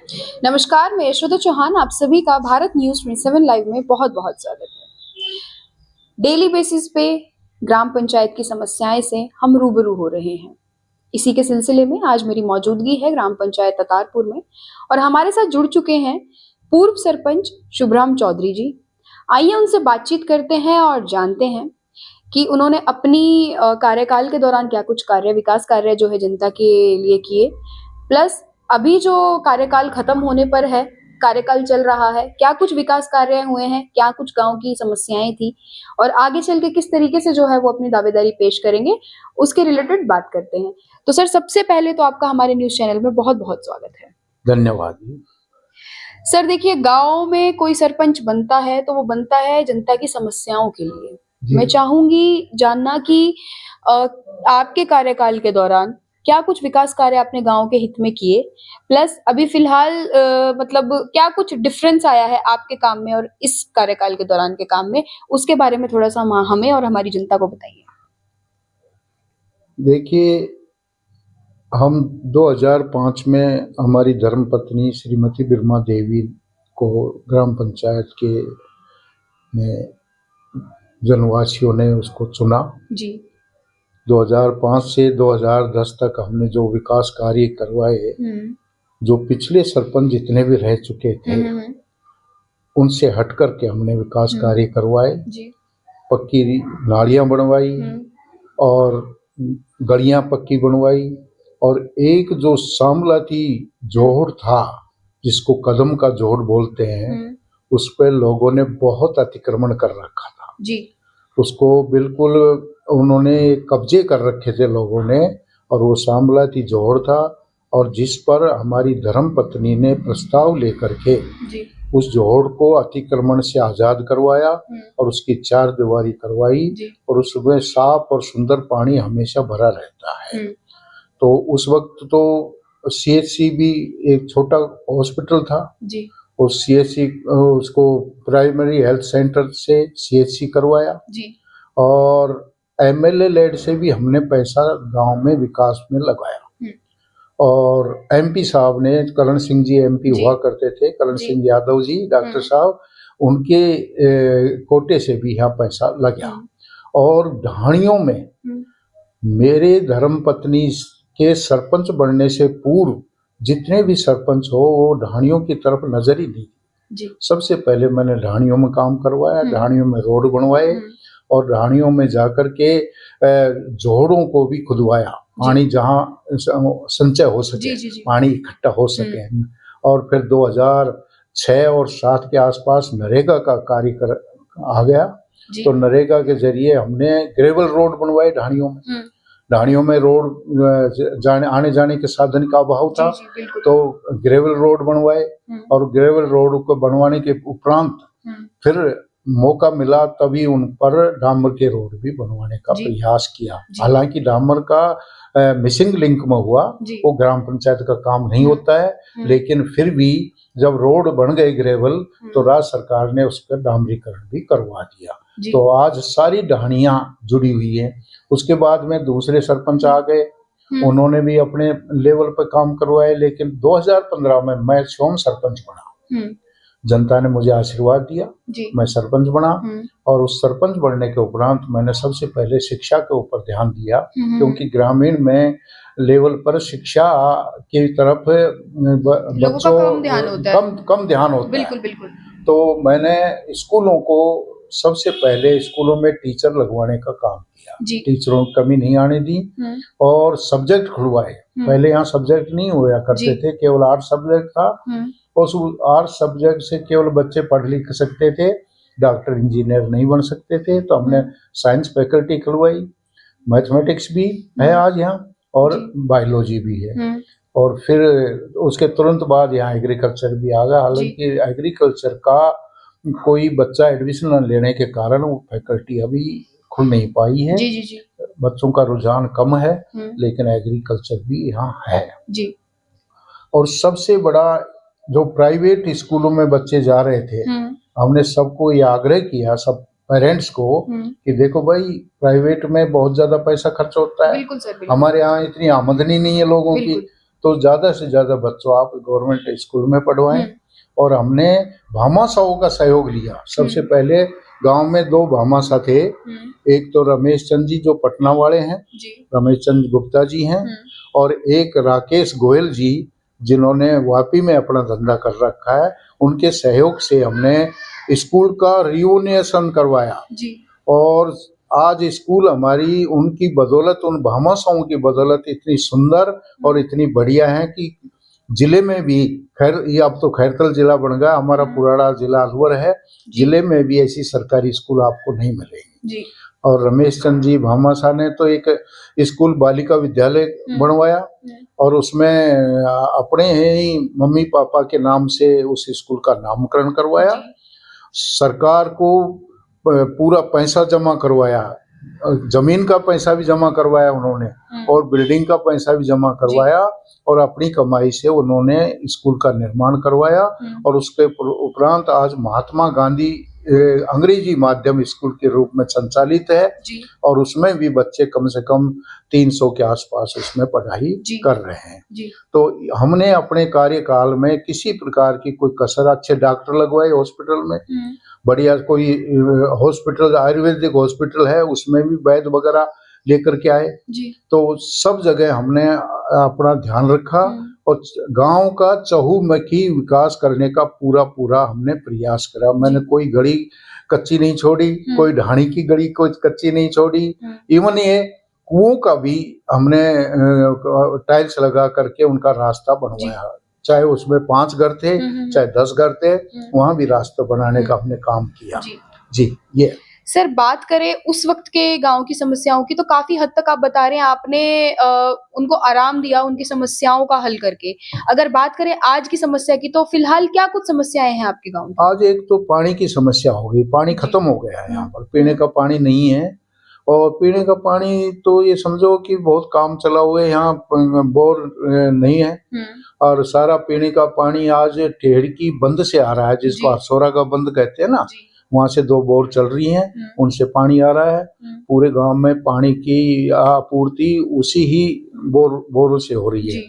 नमस्कार, मैं यशोदा चौहान आप सभी का भारत न्यूज़ 27 लाइव में बहुत-बहुत स्वागत है। डेली बेसिस पे ग्राम पंचायत की समस्याएं से हम रूबरू हो रहे हैं। इसी के सिलसिले में आज मेरी मौजूदगी है ग्राम पंचायत ततारपुर में और हमारे साथ जुड़ चुके हैं पूर्व सरपंच शुभराम चौधरी जी। आइए उनसे बातचीत करते हैं और जानते हैं कि उन्होंने अपनी कार्यकाल के दौरान क्या कुछ कार्य विकास कार्य जो है जनता के लिए किए, प्लस अभी जो कार्यकाल खत्म होने पर है, कार्यकाल चल रहा है, क्या कुछ विकास कार्य हुए हैं, क्या कुछ गाँव की समस्याएँ थी और आगे चल के किस तरीके से जो है वो अपनी दावेदारी पेश करेंगे, उसके रिलेटेड बात करते हैं। तो सर सबसे पहले तो आपका हमारे न्यूज़ चैनल में बहुत-बहुत स्वागत है। धन्यवाद। सर देखिए गाँव में कोई सरपंच बनता है तो वो बनता है जनता की समस्याओं के लिए। मैं चाहूँगी जानना कि अ, आपके कार्यकाल के दौरान क्या कुछ विकास कार्य आपने गाँव के हित में किए? प्लस अभी फ़िलहाल मतलब क्या कुछ डिफ़रेंस आया है आपके काम में और इस कार्यकाल के दौरान के काम में? उसके बारे में थोड़ा-सा हमें और हमारी जनता को बताइए। देखिए, हम 2005 में हमारी धर्मपत्नी श्रीमती बिरमा देवी को ग्राम पंचायत के में जनवासियों ने उसको चुना। जी। 2005 से 2010 तक हमने जो विकास कार्य करवाए, जो पिछले सरपंच जितने भी रह चुके थे, उनसे हट कर के हमने विकास कार्य करवाए। जी। पक्की नालियाँ बनवाई और गलियाँ पक्की बनवाई और एक जो सामलाती जोड़ था, जिसको कदम का जोड़ बोलते हैं, उस पे लोगों ने बहुत अतिक्रमण कर रखा था। जी। उसको बिल्कुल उन्होंने कब्जे कर रखे थे लोगों ने और वो सामलाती जोड़ था और जिस पर हमारी धर्मपत्नी ने प्रस्ताव लेकर के उस जोड़ को अतिक्रमण से आज़ाद करवाया और उसकी चार दीवारी करवाई और उसमें साफ और सुंदर पानी हमेशा भरा रहता है। तो उस वक्त तो सीएचसी भी एक छोटा हॉस्पिटल था जी। और सीएचसी उसको प्राइमरी हेल्थ सेंटर से सीएचसी करवाया जी। और एमएलए लेड से भी हमने पैसा गांव में विकास में लगाया और एमपी साहब ने, करण सिंह जी एमपी हुआ करते थे, करण सिंह यादव जी डॉक्टर साहब, उनके कोटे से भी यहाँ पैसा लगा। और ढाणियों में मेरे धर्मपत्नी के सरपंच बनने से पूर्व जितने भी सरपंच हो वो ढाणियों की तरफ नजर ही नहीं। सबसे पहले मैंने ढाणियों में काम करवाया, ढाणियों में रोड बनवाए और ढाणियों में जाकर के जोड़ों को भी खुदवाया, पानी जहाँ संचय हो सके, पानी इकट्ठा हो सके। और फिर 2006 और 7 के आसपास नरेगा का कार्य आ गया, तो नरेगा के जरिए हमने ग्रेवल रोड बनवाए ढाणियों में। ढाणियों में रोड आने जाने के साधन का अभाव था, तो ग्रेवल रोड बनवाए और ग्रेवल रोड को बनवाने के उपरांत फिर मौका मिला तभी उन पर डामर के रोड भी बनवाने का प्रयास किया। हालांकि डामर का मिसिंग लिंक में हुआ, वो ग्राम पंचायत का काम नहीं होता है, लेकिन फिर भी जब रोड बन गए ग्रेवल तो राज्य सरकार ने उस पर डामरीकरण भी करवा दिया। तो आज सारी ढाणियां जुड़ी हुई है। उसके बाद में दूसरे सरपंच आ गए, उन्होंने भी अपने लेवल पर काम करवाए, लेकिन 2015 में मैं स्वयं सरपंच बना। जनता ने मुझे आशीर्वाद दिया, मैं सरपंच बना और उस सरपंच बनने के उपरांत मैंने सबसे पहले शिक्षा के ऊपर ध्यान दिया, क्योंकि ग्रामीण में लेवल पर शिक्षा की तरफ बच्चों कम ध्यान होता है। बिल्कुल। तो मैंने स्कूलों को सबसे पहले स्कूलों में टीचर लगवाने का काम किया, टीचरों की कमी नहीं आने दी और सब्जेक्ट खुलवाए। पहले यहाँ सब्जेक्ट नहीं हुआ करते थे, केवल 8 सब्जेक्ट था। उस 8 सब्जेक्ट से केवल बच्चे पढ़ लिख सकते थे, डॉक्टर इंजीनियर नहीं बन सकते थे। तो हमने साइंस फैकल्टी खुलवाई, मैथमेटिक्स भी है आज यहाँ और बायोलॉजी भी है। और फिर उसके तुरंत बाद यहाँ एग्रीकल्चर भी आ गया। हालांकि एग्रीकल्चर का कोई बच्चा एडमिशन न लेने के कारण वो फैकल्टी अभी खुल नहीं पाई है। बच्चों का रुझान कम है, लेकिन एग्रीकल्चर भी यहाँ है। और सबसे बड़ा जो प्राइवेट स्कूलों में बच्चे जा रहे थे, हमने सबको ये आग्रह किया, सब पेरेंट्स को, कि देखो भाई प्राइवेट में बहुत ज्यादा पैसा खर्च होता है, हमारे यहाँ इतनी आमदनी नहीं है लोगों की, तो ज्यादा से ज्यादा बच्चों आप गवर्नमेंट स्कूल में पढ़वाएं। और हमने भामाशाहों का सहयोग लिया। सबसे पहले गांव में 2 भामाशाह थे। एक तो रमेश चंद जी जो पटना वाले हैं, रमेश चंद गुप्ता जी हैं, और एक राकेश गोयल जी जिन्होंने वापी में अपना धंधा कर रखा है। उनके सहयोग से हमने स्कूल का रियूनियन करवाया और आज स्कूल हमारी उनकी बदौलत, उन भामाशाहों की बदौलत इतनी सुंदर और इतनी बढ़िया है कि जिले में भी, खैर ये अब तो खैरतल जिला बन गया, हमारा पुराना जिला अलवर है, जिले में भी ऐसी सरकारी स्कूल आपको नहीं मिलेंगे। और रमेश चंद जी भामाशाह ने तो एक स्कूल बालिका विद्यालय बनवाया और उसमें अपने ही मम्मी पापा के नाम से उस स्कूल का नामकरण करवाया। सरकार को पूरा पैसा जमा करवाया, जमीन का पैसा भी जमा करवाया उन्होंने और बिल्डिंग का पैसा भी जमा करवाया और अपनी कमाई से उन्होंने स्कूल का निर्माण करवाया। और उसके उपरांत आज महात्मा गांधी अंग्रेजी माध्यम स्कूल के रूप में संचालित है और उसमें भी बच्चे कम से कम 300 के आसपास उसमें पढ़ाई कर रहे हैं। तो हमने अपने कार्यकाल में किसी प्रकार की कोई कसर, अच्छे डॉक्टर लगवाए हॉस्पिटल में, बढ़िया कोई हॉस्पिटल आयुर्वेदिक हॉस्पिटल है उसमें भी वैद्य वगैरह लेकर के आए। तो सब जगह हमने अपना ध्यान रखा और गांव का चहुमुखी विकास करने का पूरा हमने प्रयास करा। मैंने कोई गली कच्ची नहीं छोड़ी, कोई ढाणी की गली कोई कच्ची नहीं छोड़ी। इवन ये कुओं का भी हमने टाइल्स लगा करके उनका रास्ता बनवाया, चाहे उसमें 5 घर थे चाहे 10 घर थे, वहां भी रास्ता बनाने का हमने काम किया। जी ये सर, बात करें उस वक्त के गांव की समस्याओं की तो काफी हद तक आप बता रहे हैं आपने उनको आराम दिया उनकी समस्याओं का हल करके। अगर बात करें आज की समस्या की तो फिलहाल क्या कुछ समस्याएं हैं आपके गांव में? आज एक तो पानी की समस्या हो गई, पानी खत्म हो गया है, यहाँ पर पीने का पानी नहीं है। और पीने का पानी तो ये समझो कि बहुत काम चला हुआ है, यहाँ बोर नहीं है और सारा पीने का पानी आज टेढ़की बंद से आ रहा है, जिसको हरसोरा का बंद कहते हैं ना, वहां से 2 बोर चल रही हैं, उनसे पानी आ रहा है। पूरे गांव में पानी की आपूर्ति उसी ही बोरों से हो रही है।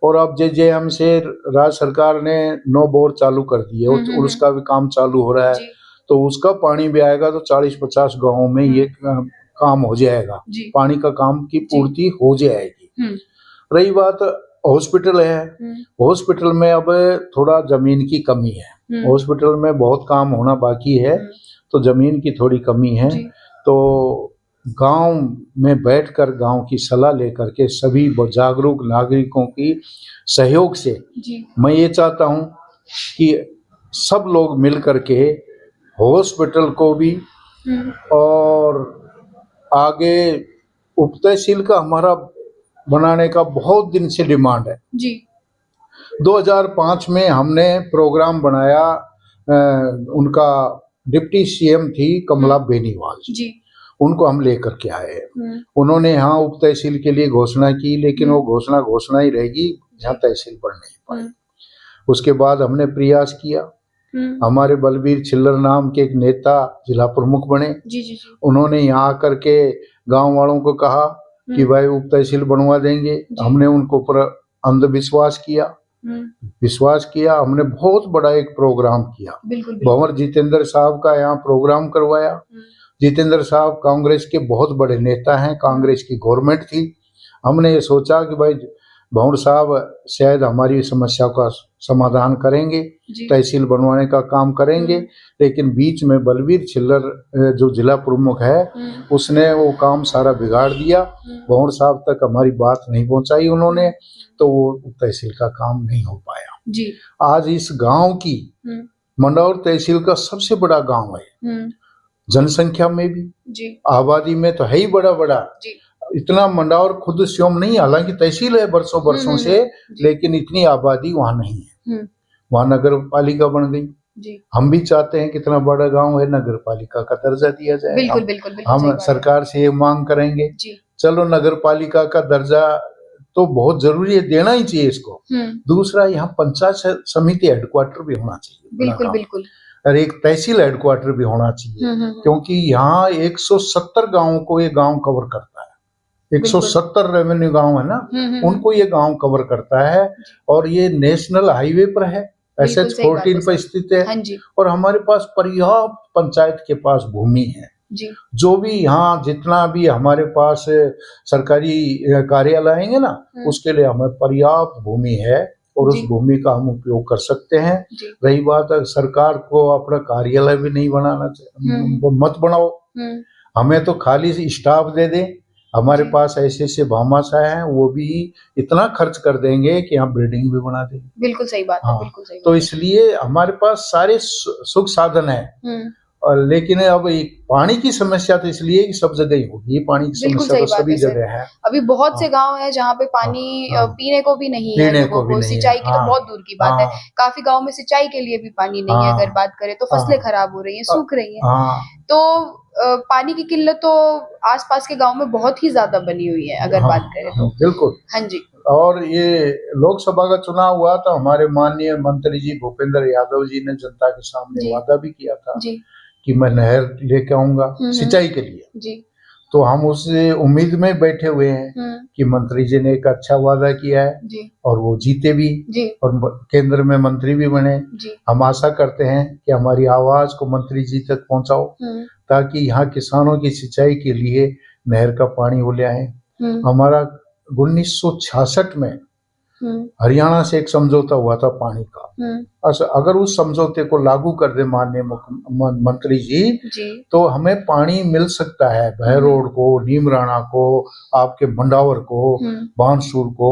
और अब JJM से राज्य सरकार ने 9 बोर चालू कर दिए और उसका भी काम चालू हो रहा है। तो उसका पानी भी आएगा तो 40-50 गाँव में ये काम हो जाएगा, पानी का काम की पूर्ति हो जाएगी। रही बात हॉस्पिटल है, हॉस्पिटल में अब थोड़ा जमीन की कमी है, हॉस्पिटल में बहुत काम होना बाकी है, तो जमीन की थोड़ी कमी है। तो गांव में बैठकर गांव की सलाह लेकर के सभी जागरूक नागरिकों की सहयोग से मैं ये चाहता हूं कि सब लोग मिल करके हॉस्पिटल को भी और आगे उप तहसील का हमारा बनाने का बहुत दिन से डिमांड है। 2005 में हमने प्रोग्राम बनाया, उनका डिप्टी CM थी कमला बेनीवाल जी, उनको हम लेकर के आए। उन्होंने यहाँ उप तहसील के लिए घोषणा की, लेकिन वो घोषणा ही रहेगी, यहाँ तहसील पर नहीं पाई। उसके बाद हमने प्रयास किया, हमारे बलबीर छिल्लर नाम के एक नेता जिला प्रमुख बने। उन्होंने यहाँ आकर के गांव वालों को कहा कि भाई उप तहसील बनवा देंगे। हमने उनको पर अंधविश्वास किया, विश्वास किया। हमने बहुत बड़ा एक प्रोग्राम किया, भंवर जितेंद्र साहब का यहाँ प्रोग्राम करवाया। जितेंद्र साहब कांग्रेस के बहुत बड़े नेता हैं, कांग्रेस की गवर्नमेंट थी। हमने ये सोचा कि भाई भंवर साहब शायद हमारी समस्या का समाधान करेंगे, तहसील बनवाने का काम करेंगे, लेकिन बीच में बलबीर छिल्लर जो जिला प्रमुख है उसने वो काम सारा बिगाड़ दिया। भंवर साहब तक हमारी बात नहीं पहुंचाई उन्होंने, तो वो तहसील का काम नहीं हो पाया। आज इस गांव की मंडौर तहसील का सबसे बड़ा गांव है, जनसंख्या में भी, आबादी में तो है ही बड़ा। इतना मंडौर खुद स्वयं नहीं, हालांकि तहसील है बरसों से, लेकिन इतनी आबादी वहां नहीं है। वहां नगर पालिका बन गई। हम भी चाहते हैं कितना बड़ा गांव है, नगर पालिका का दर्जा दिया जाए। बिल्कुल, हम सरकार से ये मांग करेंगे। चलो नगर पालिका का दर्जा तो बहुत जरूरी है, देना ही चाहिए इसको। दूसरा, यहाँ पंचायत समिति हेडक्वार्टर भी होना चाहिए, बिल्कुल। और एक तहसील हेडक्वार्टर भी होना चाहिए, क्योंकि यहाँ 170 गांवों को ये गांव कवर करता है। 170 रेवेन्यू गांव है ना, हम्म। उनको ये गांव कवर करता है और ये नेशनल हाईवे पर है, बिल्कुल एसएच सही बात है 14 पर सर। स्थित है हाँ जी और हमारे पास पर्याप्त पंचायत के पास भूमि है। जी जो भी यहाँ जितना भी हमारे पास सरकारी कार्यालय आएंगे ना, उसके लिए हमें पर्याप्त भूमि है और उस जी भूमि का हम उपयोग कर सकते हैं। जी रही बात सरकार को अपना कार्यालय भी नहीं बनाना चाहिए, वो मत बनाओ, हम्म हमें तो खाली स्टाफ दे दे। हमारे जी पास ऐसे ऐसे भामाशाह हैं, वो भी इतना खर्च कर देंगे कि हम बिल्डिंग भी बना देंगे। बिल्कुल सही बात है हाँ, बिल्कुल सही तो बात इसलिए हमारे पास सारे सुख साधन है। है। और लेकिन अब एक पानी की समस्या तो इसलिए कि सब जगह ही होगी, ये पानी की बिल्कुल समस्या सही तो बात सभी है सर। जगह है। अभी बहुत हाँ, से गांव हैं जहाँ पे हाँ, पानी हाँ, पीने को भी नहीं है पीने लोगों को भी को, नहीं है। सिंचाई की तो हाँ, बहुत दूर की बात है। हाँ, काफी गांव में सिंचाई के लिए भी पानी नहीं है, अगर हाँ, बात करें तो फसलें हाँ, खराब हो रही हैं, सूख रही हैं। हाँ, तो पानी की किल्लत तो आसपास के गांव में बहुत ही ज्यादा बनी हुई है, अगर हाँ, बात करें तो। बिल्कुल। हाँ जी और ये लोकसभा का चुनाव हुआ तो हमारे माननीय मंत्री जी भूपेंद्र यादव जी ने जनता के सामने जी वादा भी किया था जी कि मैं नहर लेके आऊंगा सिंचाई के लिए। जी तो हम उस उम्मीद में बैठे हुए हैं कि मंत्री जी ने एक अच्छा वादा किया है जी और वो जीते भी जी और केंद्र में मंत्री भी बने। जी हम आशा करते हैं कि हमारी आवाज को मंत्री जी तक पहुंचाओ ताकि यहाँ किसानों की सिंचाई के लिए नहर का पानी वो ले आए। हमारा 1966 में हरियाणा से एक समझौता हुआ था पानी का। अगर उस समझौते को लागू कर दे माननीय मंत्री जी, तो हमें पानी मिल सकता है बहरोड को, नीमराणा को, आपके मंडावर को, बानसूर को,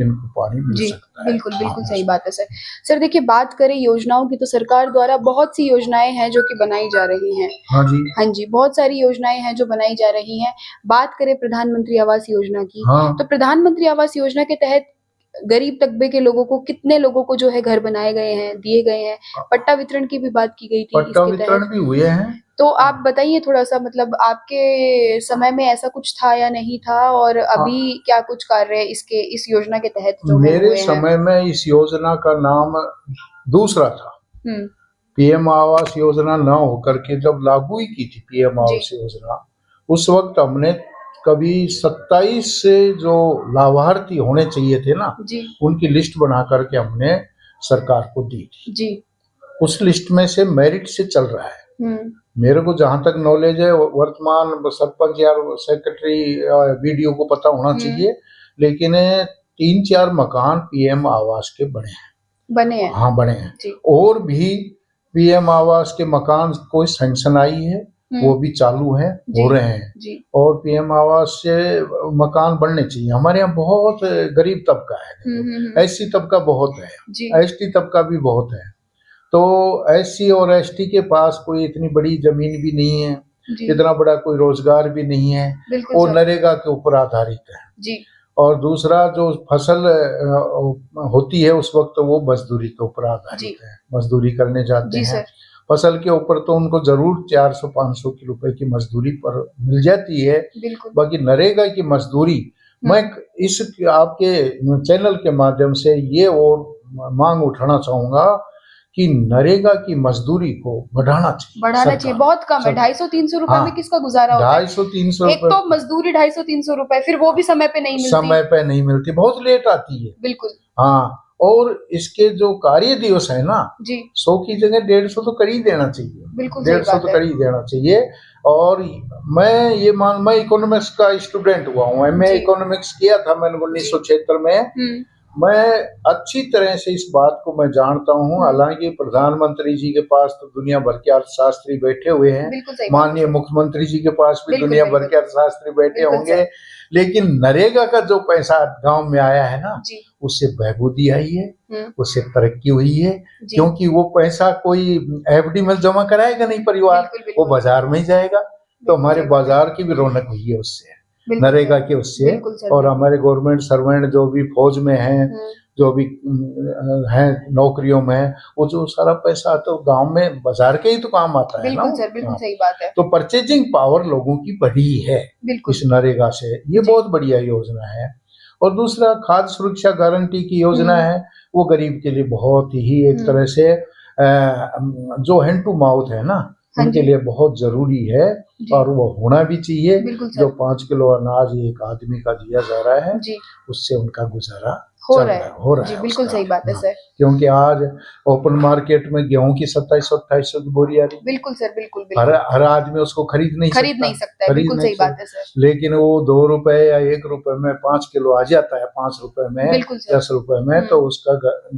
इनको पानी मिल जी सकता है। बिल्कुल बिल्कुल हाँ, सही बात है सर। सर देखिए, बात करें योजनाओं की तो सरकार द्वारा बहुत सी योजनाएं हैं जो कि बनाई जा रही हैं। हाँ जी, हाँ जी, बहुत सारी योजनाएं हैं जो बनाई जा रही हैं। बात करें प्रधानमंत्री आवास योजना की, हाँ, तो प्रधानमंत्री आवास योजना के तहत गरीब तबके के लोगों को, कितने लोगों को जो है घर बनाए गए हैं, दिए गए हैं। पट्टा वितरण की भी बात की गई थी पट्टा इसके वितरण तहत। भी हुए हैं। तो आप बताइए थोड़ा-सा, मतलब आपके समय में ऐसा कुछ था या नहीं था, और अभी क्या कुछ कार्य इस योजना के तहत जो है मेरे हुए हैं? समय में इस योजना का नाम दूसरा था। हुँ, पीएम आवास योजना न होकर के जब लागू ही की थी पीएम जी, आवास योजना, उस वक्त हमने कभी 27 से जो लाभार्थी होने चाहिए थे ना, जी, उनकी लिस्ट बना करके हमने सरकार को दी थी। जी। उस लिस्ट में से मेरिट से चल रहा है। हुँ, मेरे को जहाँ तक नॉलेज है, वर्तमान सरपंच या सेक्रेटरी वीडियो को पता होना चाहिए, लेकिन 3-4 मकान पीएम आवास के बने हैं। बने हैं। हाँ, बने हैं। जी। और भी पीएम आवास के मकान कोई सैंक्शन आई है, वो भी चालू है, हो रहे हैं। जी, और पीएम आवास से मकान बनने चाहिए। हमारे यहाँ बहुत गरीब तबका है, एससी तबका बहुत है, जी, एसटी तबका भी बहुत है। तो एससी और एसटी के पास कोई इतनी बड़ी जमीन भी नहीं है, जी। इतना बड़ा कोई रोजगार भी नहीं है, बिल्कुल वो सर। नरेगा के ऊपर आधारित है। जी, और दूसरा जो फसल होती है उस वक्त वो मजदूरी के ऊपर जी, आधारित है, मजदूरी करने जाते जी हैं। सर। फसल के ऊपर तो उनको जरूर 400-500 की रुपए की मजदूरी पर मिल जाती है। बिल्कुल। बाकी नरेगा की मजदूरी, मैं इस आपके चैनल के माध्यम से ये और मांग उठाना चाहूंगा कि नरेगा की मजदूरी को बढ़ाना चाहिए। बढ़ाना चाहिए, बहुत कम है। 250-300 रुपए में हाँ, किसका गुजारा होता है? 250-300 एक तो मजदूरी 250-300 रुपए, फिर वो भी समय पे नहीं मिलती। समय पे नहीं मिलती, बहुत लेट आती है। बिल्कुल। हाँ, और इसके जो कार्य दिवस है ना, जी, 100 की जगह 150 तो कर ही देना चाहिए। बिल्कुल सही 150 बात तो है। कर ही देना चाहिए। और मैं इकोनॉमिक्स का स्टूडेंट हुआ हूँ, एमए जी, इकोनॉमिक्स किया था मैंने जी। 1976 में। हुँ, मैं अच्छी तरह से इस बात को मैं जानता हूँ। हालांकि प्रधानमंत्री जी के पास तो दुनिया भर के अर्थशास्त्री बैठे हुए हैं, बिल्कुल सही बात है माननीय सर। मुख्यमंत्री जी के पास भी बिल्कुल, दुनिया भर बिल्कुल। के अर्थशास्त्री बैठे बिल्कुल होंगे, सर। लेकिन नरेगा का जो पैसा गांव में आया है ना, जी, उससे बहबूदी आई है, हुँ, उससे तरक्की हुई है। जी। क्योंकि वो पैसा कोई एफडी में जमा कराएगा नहीं परिवार, बिल्कुल, वो बिल्कुल। बाजार में ही जाएगा। तो बिल्कुल हमारे सही बात है। बाजार की भी रौनक हुई है उससे, बिल्कुल नरेगा सर। के उससे। बिल्कुल सर, और बिल्कुल। हमारे गवर्नमेंट सर्वेंट जो भी फौज में हैं, हुँ, जो भी हैं नौकरियों में, वो जो सारा पैसा तो गांव में बाजार के ही तो काम आता है ना बिल्कुल वो। सर, बिल्कुल हाँ, सही बात है। तो परचेजिंग पावर लोगों की बढ़ी है बिल्कुल। इस नरेगा से, ये जी। बहुत बढ़िया योजना है। और दूसरा खाद्य सुरक्षा गारंटी की योजना है, वो गरीब के लिए बहुत ही एक तरह से जो हैंड टू माउथ है ना, हाँ उनके जी। लिए बहुत जरूरी है जी। और वो होना भी चाहिए। बिल्कुल जो सर। 5 किलो अनाज एक आदमी का दिया जा रहा है, जी, उससे उनका गुजारा हो चल रहा रहा है, है। हो रहा जी, है बिल्कुल उसका। सही बात है हाँ, सर। क्योंकि आज ओपन मार्केट में गेहूं की 2700-2800 की बोरी आ रही है। बिल्कुल सर, बिल्कुल, हर बिल्कुल। हर आदमी उसको खरीद नहीं खरीद सकता, नहीं सकता है, खरीद बिल्कुल नहीं सही बात सकता। है सर। लेकिन वो 2 रुपए या 1 रुपए में 5 किलो आ जाता है, 5 रुपए में, बिल्कुल सर। 10 रुपए में, तो उसका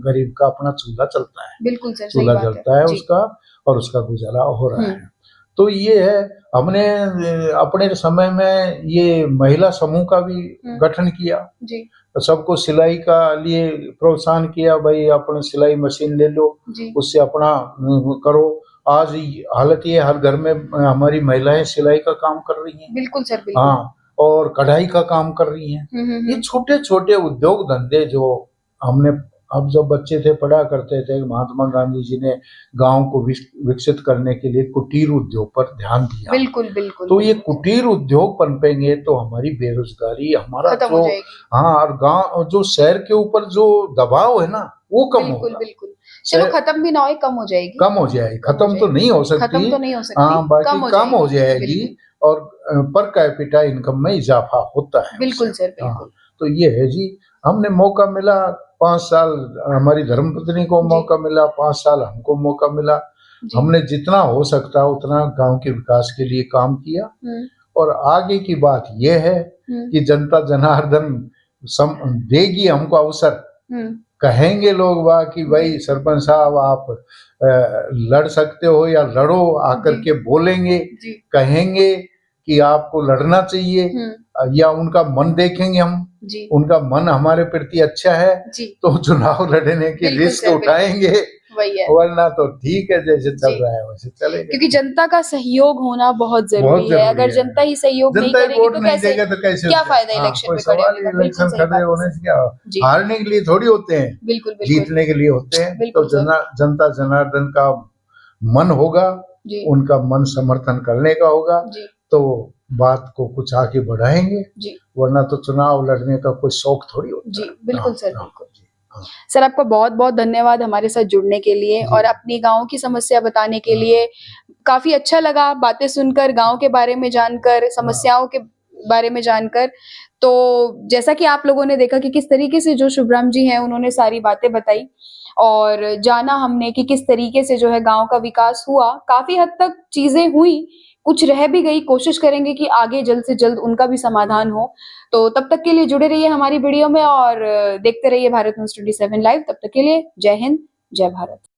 गरीब का अपना चूल्हा चलता है, बिल्कुल सर, सही चूल्हा बात है। जलता है जी। उसका और उसका गुजारा हो रहा हुँ, है। तो ये है, हमने अपने समय में ये महिला समूह का भी हुँ, गठन किया, जी, सबको सिलाई का लिए प्रोत्साहन किया, भाई अपने सिलाई मशीन ले लो, जी, उससे अपना करो। आज हालत ये हर घर में हमारी महिलाएं सिलाई का काम कर रही हैं। बिल्कुल सर, बिल्कुल। हाँ, और कढ़ाई का काम कर रही हैं। हुँ, हुँ, ये हुँ। छोटे छोटे उद्योग धंधे जो हमने, अब जब बच्चे थे पढ़ा करते थे, महात्मा गांधी जी ने गांव को विकसित करने के लिए कुटीर उद्योग पर ध्यान दिया। बिल्कुल, बिल्कुल, तो ये बिल्कुल सर। कुटीर उद्योग पनपेंगे तो हमारी बेरोजगारी, हमारा खत्म हो जो, जाएगी। हाँ, और गांव जो शहर के ऊपर जो दबाव है ना, वो कम बिल्कुल, होगा। बिल्कुल। चलो शहर खत्म भी ना होए, कम हो जाएगी। कम हो जाएगी, कम हो खत्म तो जाएगी। नहीं हो सकती। खत्म तो नहीं हो सकती, हाँ, बाकी कम हो कम हो जाएगी। जाएगी बिल्कुल। और पर कैपिटा इनकम में इजाफा होता है उससे। बिल्कुल सर, हाँ, बिल्कुल। तो ये है जी। हमने मौका मिला 5 साल, हमारी धर्मपत्नी को जी, मौका मिला 5 साल, हमको मौका मिला। जी। हमने जितना हो सकता उतना गांव के विकास के लिए काम किया। हुँ, और आगे की बात यह है हुँ, कि जनता जनार्दन सम देगी हमको अवसर। हुँ। कहेंगे लोग वाह कि भाई जी, सरपंच साहब आप लड़ सकते हो या लड़ो, आकर जी, के बोलेंगे, जी। कहेंगे कि आपको लड़ना चाहिए, हुँ, या उनका मन देखेंगे हम, जी, उनका मन हमारे प्रति अच्छा है जी। तो चुनाव लड़ने के बिल्कुल रिस्क सर, बिल्कुल। उठाएंगे, वही है। वरना तो ठीक है, जैसे जी। चल रहा है वैसे चलेगा। क्योंकि जनता का सहयोग होना बहुत बहुत ज़रूरी है। जरूरी अगर है। जनता ही सहयोग नहीं जनता ही करेगी वोट तो नहीं कैसे, देगा तो कैसे, क्या फ़ायदा हाँ, इलेक्शन कोई में खड़े सवाल होने ही, का? बिल्कुल इलेक्शन सही खड़े बात है होने सर। से क्या, जी, हारने के लिए थोड़ी होते हैं, बिल्कुल, बिल्कुल। जीतने के लिए होते हैं। तो बिल्कुल सर। जनता जनार्दन का मन होगा, जी, उनका मन समर्थन करने का होगा, जी, तो बात को कुछ आगे बढ़ाएंगे, जी, वरना तो चुनाव लड़ने का कोई शौक थोड़ी जी। होता है। बिल्कुल हाँ, सर, हाँ, बिल्कुल। जी, हाँ, सर आपका बहुत-बहुत धन्यवाद हमारे साथ जुड़ने के लिए जी, और अपनी गाँव की समस्या बताने के हाँ, लिए। काफ़ी अच्छा लगा बातें सुनकर, गाँव के बारे में जानकर, हाँ, समस्याओं के बारे में जानकर। तो जैसा कि आप लोगों ने देखा कि किस तरीके से जो शुभराम जी हैं, उन्होंने सारी बातें बताई और जाना हमने कि किस तरीके से जो है गाँव का विकास हुआ। काफ़ी हद तक चीज़ें हुई, कुछ रह भी गई, कोशिश करेंगे कि आगे जल्द से जल्द उनका भी समाधान हो। तो तब तक के लिए जुड़े रहिए हमारी वीडियो में और देखते रहिए भारत न्यूज़ 27 लाइव। तब तक के लिए जय हिंद, जय भारत।